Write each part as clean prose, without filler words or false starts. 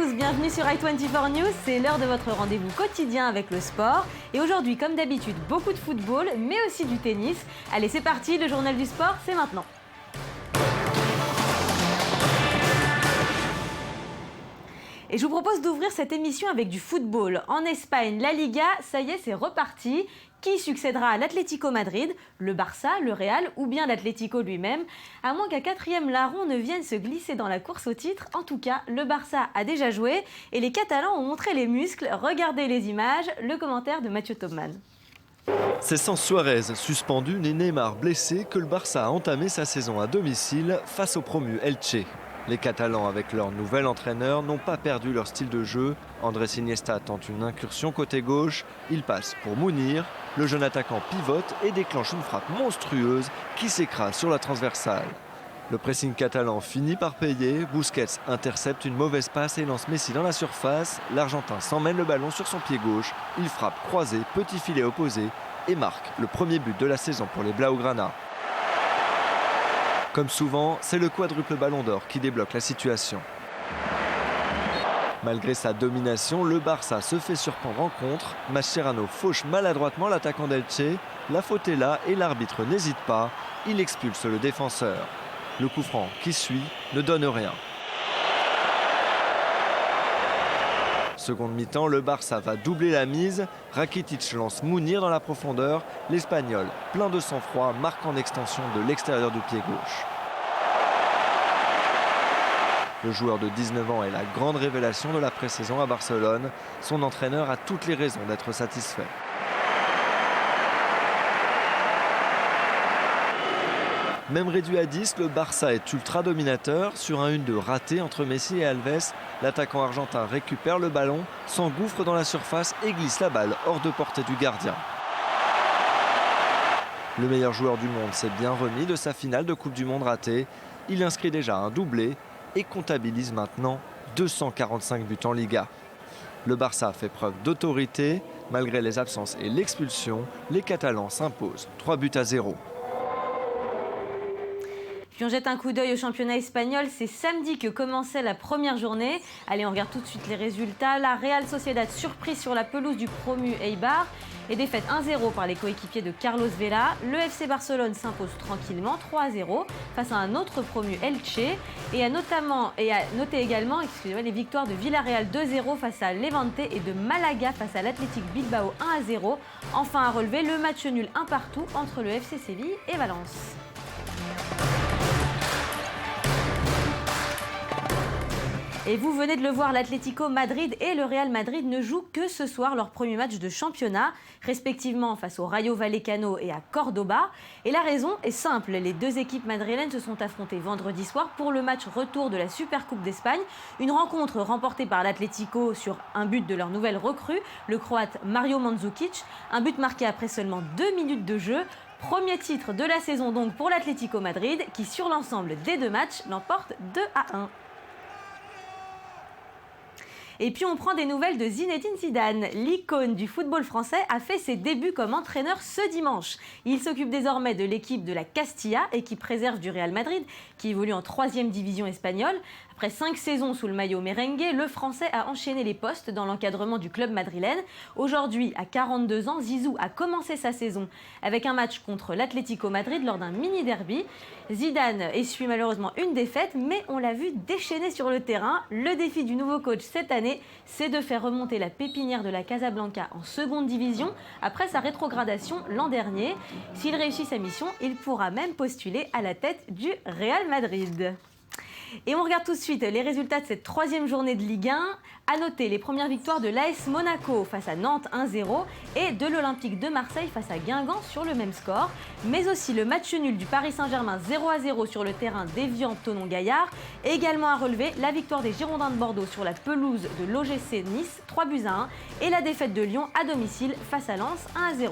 tous, bienvenue sur i24 News, c'est l'heure de votre rendez-vous quotidien avec le sport. Et aujourd'hui, comme d'habitude, beaucoup de football, mais aussi du tennis. Allez, c'est parti, le journal du sport, c'est maintenant. Et je vous propose d'ouvrir cette émission avec du football. En Espagne, la Liga, ça y est, c'est reparti. Qui succédera à l'Atlético Madrid, le Barça, le Real ou bien l'Atlético lui-même? À moins qu'un quatrième larron ne vienne se glisser dans la course au titre. En tout cas, le Barça a déjà joué et les Catalans ont montré les muscles. Regardez les images, le commentaire de Mathieu Tobman. C'est sans Suarez suspendu ni Neymar blessé que le Barça a entamé sa saison à domicile face au promu Elche. Les Catalans, avec leur nouvel entraîneur, n'ont pas perdu leur style de jeu. Andrés Iniesta tente une incursion côté gauche. Il passe pour Mounir. Le jeune attaquant pivote et déclenche une frappe monstrueuse qui s'écrase sur la transversale. Le pressing catalan finit par payer. Busquets intercepte une mauvaise passe et lance Messi dans la surface. L'Argentin s'emmène le ballon sur son pied gauche. Il frappe croisé, petit filet opposé et marque le premier but de la saison pour les Blaugrana. Comme souvent, c'est le quadruple ballon d'or qui débloque la situation. Malgré sa domination, le Barça se fait surprendre en contre. Mascherano fauche maladroitement l'attaquant d'Elche. La faute est là et l'arbitre n'hésite pas. Il expulse le défenseur. Le coup franc qui suit ne donne rien. Seconde mi-temps, le Barça va doubler la mise. Rakitic lance Mounir dans la profondeur. L'Espagnol, plein de sang-froid, marque en extension de l'extérieur du pied gauche. Le joueur de 19 ans est la grande révélation de la pré-saison à Barcelone. Son entraîneur a toutes les raisons d'être satisfait. Même réduit à 10, le Barça est ultra dominateur. Sur un 1-2 raté entre Messi et Alves, l'attaquant argentin récupère le ballon, s'engouffre dans la surface et glisse la balle hors de portée du gardien. Le meilleur joueur du monde s'est bien remis de sa finale de Coupe du Monde ratée. Il inscrit déjà un doublé et comptabilise maintenant 245 buts en Liga. Le Barça fait preuve d'autorité. Malgré les absences et l'expulsion, les Catalans s'imposent 3-0. Puis on jette un coup d'œil au championnat espagnol. C'est samedi que commençait la première journée. Allez, on regarde tout de suite les résultats. La Real Sociedad surprise sur la pelouse du promu Eibar et défaite 1-0 par les coéquipiers de Carlos Vela. Le FC Barcelone s'impose tranquillement 3-0 face à un autre promu Elche. Et à noter également les victoires de Villarreal 2-0 face à Levante et de Malaga face à l'Athletic Bilbao 1-0. Enfin à relever le match nul 1 partout entre le FC Séville et Valence. Et vous venez de le voir, l'Atlético Madrid et le Real Madrid ne jouent que ce soir leur premier match de championnat, respectivement face au Rayo Vallecano et à Cordoba. Et la raison est simple, les deux équipes madrilènes se sont affrontées vendredi soir pour le match retour de la Supercoupe d'Espagne. Une rencontre remportée par l'Atlético sur un but de leur nouvelle recrue, le Croate Mario Mandzukic. Un but marqué après seulement 2 minutes de jeu. Premier titre de la saison donc pour l'Atlético Madrid qui sur l'ensemble des deux matchs l'emporte 2-1. Et puis on prend des nouvelles de Zinedine Zidane. L'icône du football français a fait ses débuts comme entraîneur ce dimanche. Il s'occupe désormais de l'équipe de la Castilla, équipe réserve du Real Madrid, qui évolue en 3e division espagnole. Après 5 saisons sous le maillot merengue, le Français a enchaîné les postes dans l'encadrement du club madrilène. Aujourd'hui, à 42 ans, Zizou a commencé sa saison avec un match contre l'Atlético Madrid lors d'un mini-derby. Zidane essuie malheureusement une défaite, mais on l'a vu déchaîner sur le terrain. Le défi du nouveau coach cette année, c'est de faire remonter la pépinière de la Casablanca en 2e division après sa rétrogradation l'an dernier. S'il réussit sa mission, il pourra même postuler à la tête du Real Madrid. Et on regarde tout de suite les résultats de cette 3e journée de Ligue 1. À noter les premières victoires de l'AS Monaco face à Nantes 1-0 et de l'Olympique de Marseille face à Guingamp sur le même score. Mais aussi le match nul du Paris Saint-Germain 0-0 sur le terrain d'Évian-Thonon-Gaillard. Également à relever la victoire des Girondins de Bordeaux sur la pelouse de l'OGC Nice 3-1 et la défaite de Lyon à domicile face à Lens 1-0.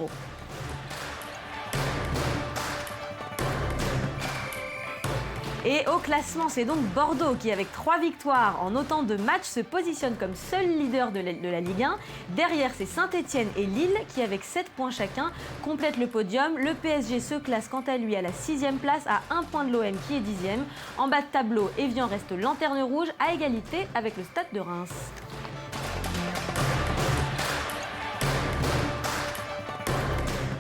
Et au classement, c'est donc Bordeaux qui, avec 3 victoires en autant de matchs, se positionne comme seul leader de la Ligue 1. Derrière, c'est Saint-Etienne et Lille qui, avec 7 points chacun, complètent le podium. Le PSG se classe quant à lui à la 6e place, à 1 point de l'OM qui est 10e. En bas de tableau, Evian reste lanterne rouge à égalité avec le Stade de Reims.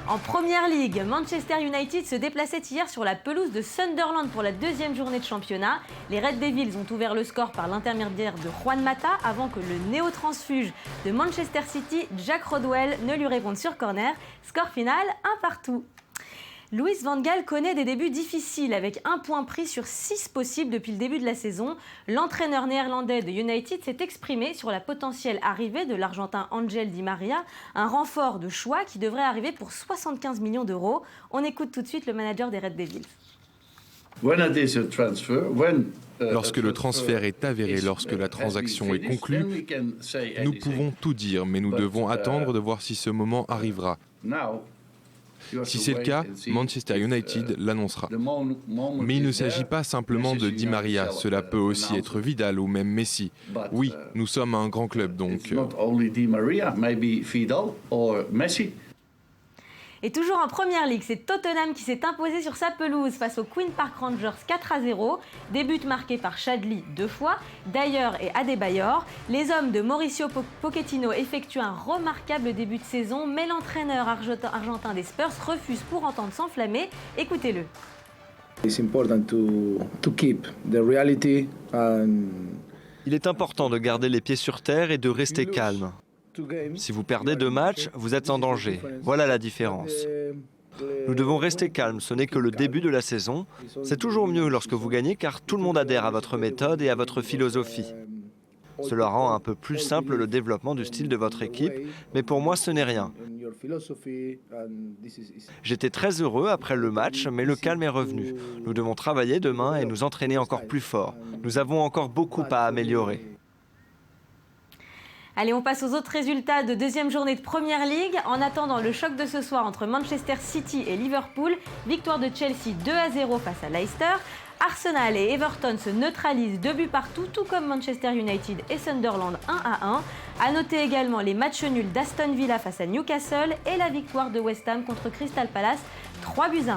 En Première Ligue, Manchester United se déplaçait hier sur la pelouse de Sunderland pour la 2e journée de championnat. Les Red Devils ont ouvert le score par l'intermédiaire de Juan Mata avant que le néo-transfuge de Manchester City, Jack Rodwell, ne lui réponde sur corner. Score final, 1-1. Louis van Gaal connaît des débuts difficiles avec 1 point pris sur 6 possibles depuis le début de la saison. L'entraîneur néerlandais de United s'est exprimé sur la potentielle arrivée de l'Argentin Ángel Di María, un renfort de choix qui devrait arriver pour 75 millions d'euros. On écoute tout de suite le manager des Red Devils. Lorsque le transfert est avéré, lorsque la transaction est conclue, nous pouvons tout dire, mais nous devons attendre de voir si ce moment arrivera. Si c'est le cas, Manchester United l'annoncera. Mais il ne s'agit pas simplement de Di María, cela peut aussi être Vidal ou même Messi. Oui, nous sommes un grand club donc. Et toujours en Première Ligue, c'est Tottenham qui s'est imposé sur sa pelouse face aux Queen's Park Rangers 4-0. Des buts marqués par Chadli 2 fois, Dyer et Adebayor. Les hommes de Mauricio Pochettino effectuent un remarquable début de saison, mais l'entraîneur argentin des Spurs refuse pour entendre s'enflammer. Écoutez-le. Il est important de garder les pieds sur terre et de rester calme. Si vous perdez 2 matchs, vous êtes en danger. Voilà la différence. Nous devons rester calmes, ce n'est que le début de la saison. C'est toujours mieux lorsque vous gagnez car tout le monde adhère à votre méthode et à votre philosophie. Cela rend un peu plus simple le développement du style de votre équipe, mais pour moi ce n'est rien. J'étais très heureux après le match, mais le calme est revenu. Nous devons travailler demain et nous entraîner encore plus fort. Nous avons encore beaucoup à améliorer. Allez, on passe aux autres résultats de 2e journée de Première Ligue. En attendant le choc de ce soir entre Manchester City et Liverpool, victoire de Chelsea 2-0 face à Leicester. Arsenal et Everton se neutralisent 2 buts partout, tout comme Manchester United et Sunderland 1-1. À noter également les matchs nuls d'Aston Villa face à Newcastle et la victoire de West Ham contre Crystal Palace 3-1.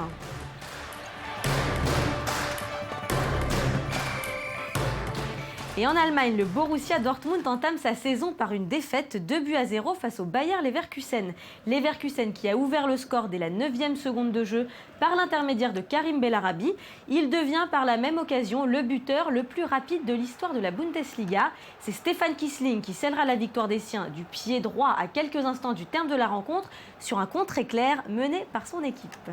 Et en Allemagne, le Borussia Dortmund entame sa saison par une défaite 2-0 face au Bayer Leverkusen. Leverkusen qui a ouvert le score dès la 9e seconde de jeu par l'intermédiaire de Karim Bellarabi. Il devient par la même occasion le buteur le plus rapide de l'histoire de la Bundesliga. C'est Stefan Kiesling qui scellera la victoire des siens du pied droit à quelques instants du terme de la rencontre sur un contre-éclair mené par son équipe.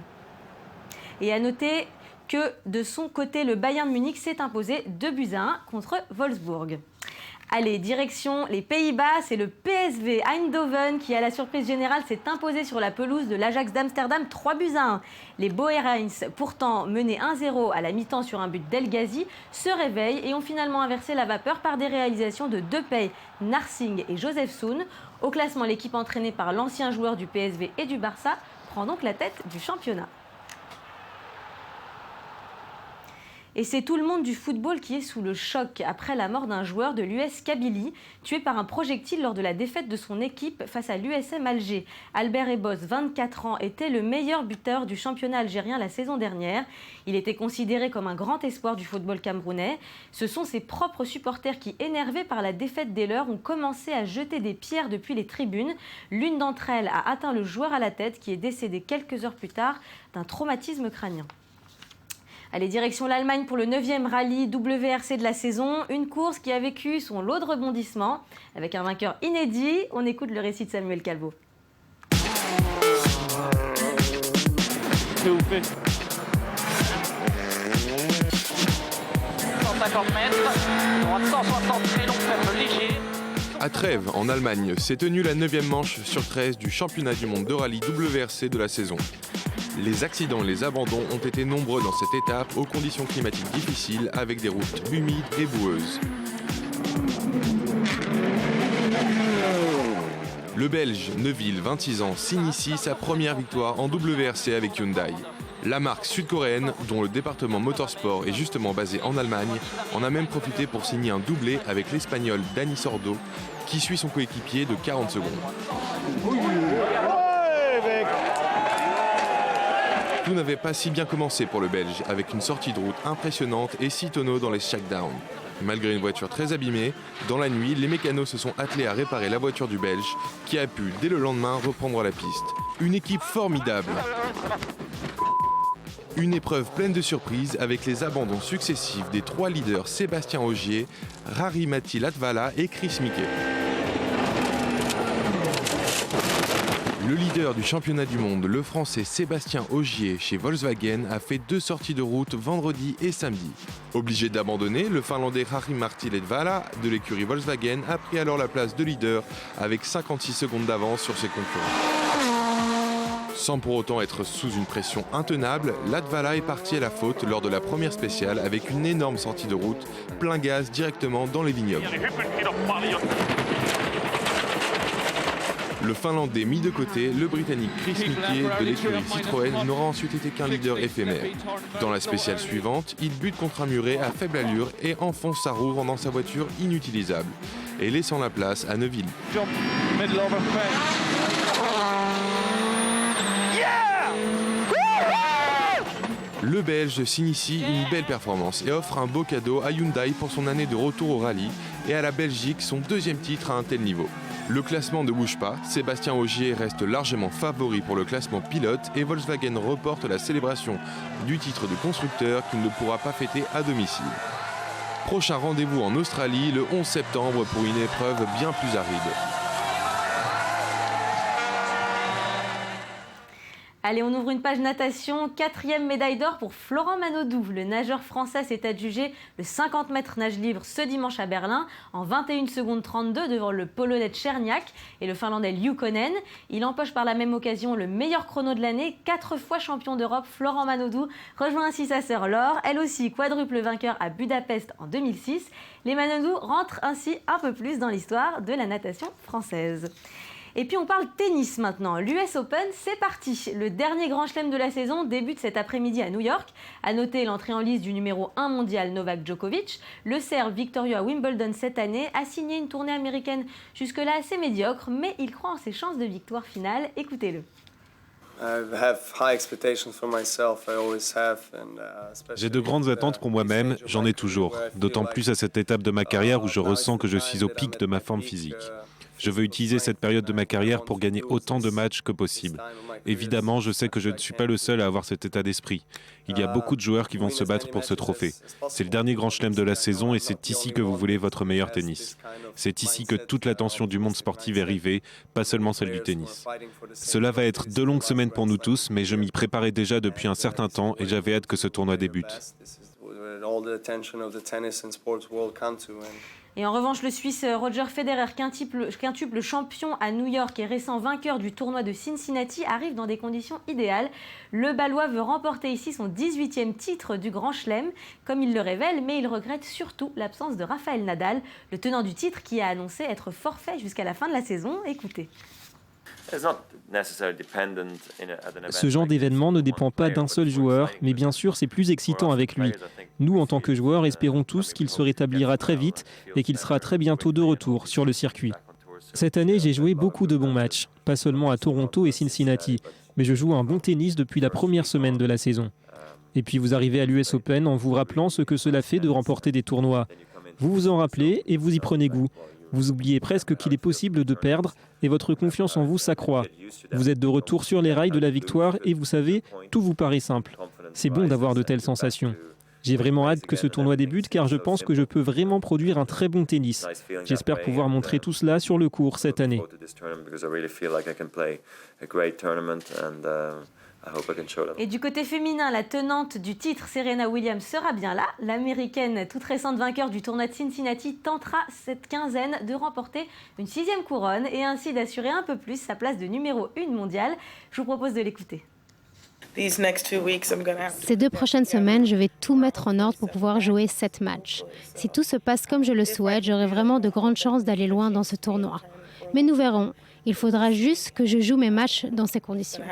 Et à noter que de son côté, le Bayern de Munich s'est imposé 2-1 contre Wolfsburg. Allez, direction les Pays-Bas, c'est le PSV Eindhoven qui, à la surprise générale, s'est imposé sur la pelouse de l'Ajax d'Amsterdam 3-1. Les Boerens, pourtant menés 1-0 à la mi-temps sur un but d'El Ghazi, se réveillent et ont finalement inversé la vapeur par des réalisations de Depay, Narsing et Joseph Soun. Au classement, l'équipe entraînée par l'ancien joueur du PSV et du Barça prend donc la tête du championnat. Et c'est tout le monde du football qui est sous le choc après la mort d'un joueur de l'US Kabylie, tué par un projectile lors de la défaite de son équipe face à l'USM Alger. Albert Ebos, 24 ans, était le meilleur buteur du championnat algérien la saison dernière. Il était considéré comme un grand espoir du football camerounais. Ce sont ses propres supporters qui, énervés par la défaite des leurs, ont commencé à jeter des pierres depuis les tribunes. L'une d'entre elles a atteint le joueur à la tête qui est décédé quelques heures plus tard d'un traumatisme crânien. Allez, direction l'Allemagne pour le 9e rallye WRC de la saison. Une course qui a vécu son lot de rebondissements. Avec un vainqueur inédit, on écoute le récit de Samuel Calvo. S'il vous plaît. 150 mètres, droite 160, très long, ferme léger. À Trèves, en Allemagne, s'est tenue la 9e manche sur 13 du championnat du monde de rallye WRC de la saison. Les accidents et les abandons ont été nombreux dans cette étape aux conditions climatiques difficiles avec des routes humides et boueuses. Le Belge Neuville, 26 ans, signe ici sa première victoire en WRC avec Hyundai. La marque sud-coréenne, dont le département motorsport est justement basé en Allemagne, en a même profité pour signer un doublé avec l'Espagnol Dani Sordo, qui suit son coéquipier de 40 secondes. Tout n'avait pas si bien commencé pour le Belge, avec une sortie de route impressionnante et 6 tonneaux dans les shakedowns. Malgré une voiture très abîmée, dans la nuit, les mécanos se sont attelés à réparer la voiture du Belge, qui a pu, dès le lendemain, reprendre la piste. Une équipe formidable. Une épreuve pleine de surprises avec les abandons successifs des 3 leaders Sébastien Ogier, Rari-Matti Latvala et Chris Mickey. Le leader du championnat du monde, le français Sébastien Ogier chez Volkswagen, a fait 2 sorties de route vendredi et samedi. Obligé d'abandonner, le finlandais Rari-Matti Latvala de l'écurie Volkswagen a pris alors la place de leader avec 56 secondes d'avance sur ses concurrents. Sans pour autant être sous une pression intenable, Latvala est parti à la faute lors de la première spéciale avec une énorme sortie de route, plein gaz directement dans les vignobles. Le Finlandais mis de côté, le Britannique Chris Mickey de l'écurie Citroën n'aura ensuite été qu'un leader éphémère. Dans la spéciale suivante, il bute contre un muret à faible allure et enfonce sa roue rendant sa voiture inutilisable et laissant la place à Neuville. Le Belge signe ici une belle performance et offre un beau cadeau à Hyundai pour son année de retour au rallye et à la Belgique son 2e titre à un tel niveau. Le classement ne bouge pas, Sébastien Ogier reste largement favori pour le classement pilote et Volkswagen reporte la célébration du titre de constructeur qu'il ne pourra pas fêter à domicile. Prochain rendez-vous en Australie le 11 septembre pour une épreuve bien plus aride. Allez, on ouvre une page natation. 4e médaille d'or pour Florent Manodou. Le nageur français s'est adjugé le 50 mètres nage libre ce dimanche à Berlin en 21 secondes 32 devant le Polonais Czerniak et le Finlandais Liukkonen. Il empoche par la même occasion le meilleur chrono de l'année. 4 fois champion d'Europe, Florent Manodou rejoint ainsi sa sœur Laure, elle aussi quadruple vainqueur à Budapest en 2006. Les Manodou rentrent ainsi un peu plus dans l'histoire de la natation française. Et puis on parle tennis maintenant. L'US Open, c'est parti. Le dernier grand chelem de la saison débute cet après-midi à New York. À noter l'entrée en lice du numéro 1 mondial Novak Djokovic. Le Serbe victorieux à Wimbledon cette année a signé une tournée américaine jusque-là assez médiocre, mais il croit en ses chances de victoire finale. Écoutez-le. J'ai de grandes attentes pour moi-même, j'en ai toujours. D'autant plus à cette étape de ma carrière où je ressens que je suis au pic de ma forme physique. Je veux utiliser cette période de ma carrière pour gagner autant de matchs que possible. Évidemment, je sais que je ne suis pas le seul à avoir cet état d'esprit. Il y a beaucoup de joueurs qui vont se battre pour ce trophée. C'est le dernier grand chelem de la saison et c'est ici que vous voulez votre meilleur tennis. C'est ici que toute l'attention du monde sportif est rivée, pas seulement celle du tennis. Cela va être 2 longues semaines pour nous tous, mais je m'y préparais déjà depuis un certain temps et j'avais hâte que ce tournoi débute. Et en revanche, le Suisse Roger Federer, quintuple champion à New York et récent vainqueur du tournoi de Cincinnati, arrive dans des conditions idéales. Le Balois veut remporter ici son 18e titre du Grand Chelem, comme il le révèle, mais il regrette surtout l'absence de Rafael Nadal, le tenant du titre qui a annoncé être forfait jusqu'à la fin de la saison. Écoutez. Ce genre d'événement ne dépend pas d'un seul joueur, mais bien sûr c'est plus excitant avec lui. Nous, en tant que joueurs, espérons tous qu'il se rétablira très vite et qu'il sera très bientôt de retour sur le circuit. Cette année, j'ai joué beaucoup de bons matchs, pas seulement à Toronto et Cincinnati, mais je joue un bon tennis depuis la première semaine de la saison. Et puis vous arrivez à l'US Open en vous rappelant ce que cela fait de remporter des tournois. Vous vous en rappelez et vous y prenez goût. Vous oubliez presque qu'il est possible de perdre et votre confiance en vous s'accroît. Vous êtes de retour sur les rails de la victoire et vous savez, tout vous paraît simple. C'est bon d'avoir de telles sensations. J'ai vraiment hâte que ce tournoi débute car je pense que je peux vraiment produire un très bon tennis. J'espère pouvoir montrer tout cela sur le court cette année. Et du côté féminin, la tenante du titre, Serena Williams, sera bien là. L'américaine, toute récente vainqueur du tournoi de Cincinnati, tentera cette quinzaine de remporter une 6e couronne et ainsi d'assurer un peu plus sa place de numéro 1 mondiale. Je vous propose de l'écouter. Ces 2 prochaines semaines, je vais tout mettre en ordre pour pouvoir jouer 7 matchs. Si tout se passe comme je le souhaite, j'aurai vraiment de grandes chances d'aller loin dans ce tournoi. Mais nous verrons. Il faudra juste que je joue mes matchs dans ces conditions.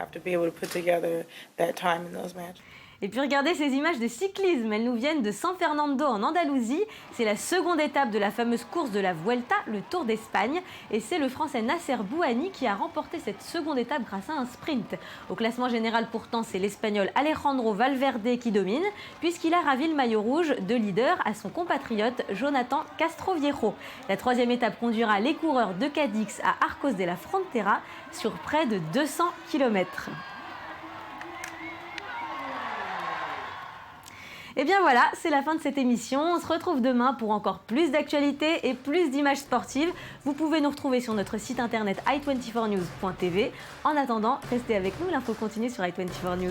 Et puis regardez ces images de cyclisme, elles nous viennent de San Fernando en Andalousie. C'est la seconde étape de la fameuse course de la Vuelta, le Tour d'Espagne. Et c'est le Français Nasser Bouhanni qui a remporté cette seconde étape grâce à un sprint. Au classement général pourtant, c'est l'Espagnol Alejandro Valverde qui domine, puisqu'il a ravi le maillot rouge de leader à son compatriote Jonathan Castroviejo. La troisième étape conduira les coureurs de Cadix à Arcos de la Frontera sur près de 200 km. Et bien voilà, c'est la fin de cette émission. On se retrouve demain pour encore plus d'actualités et plus d'images sportives. Vous pouvez nous retrouver sur notre site internet i24news.tv. En attendant, restez avec nous, l'info continue sur i24news.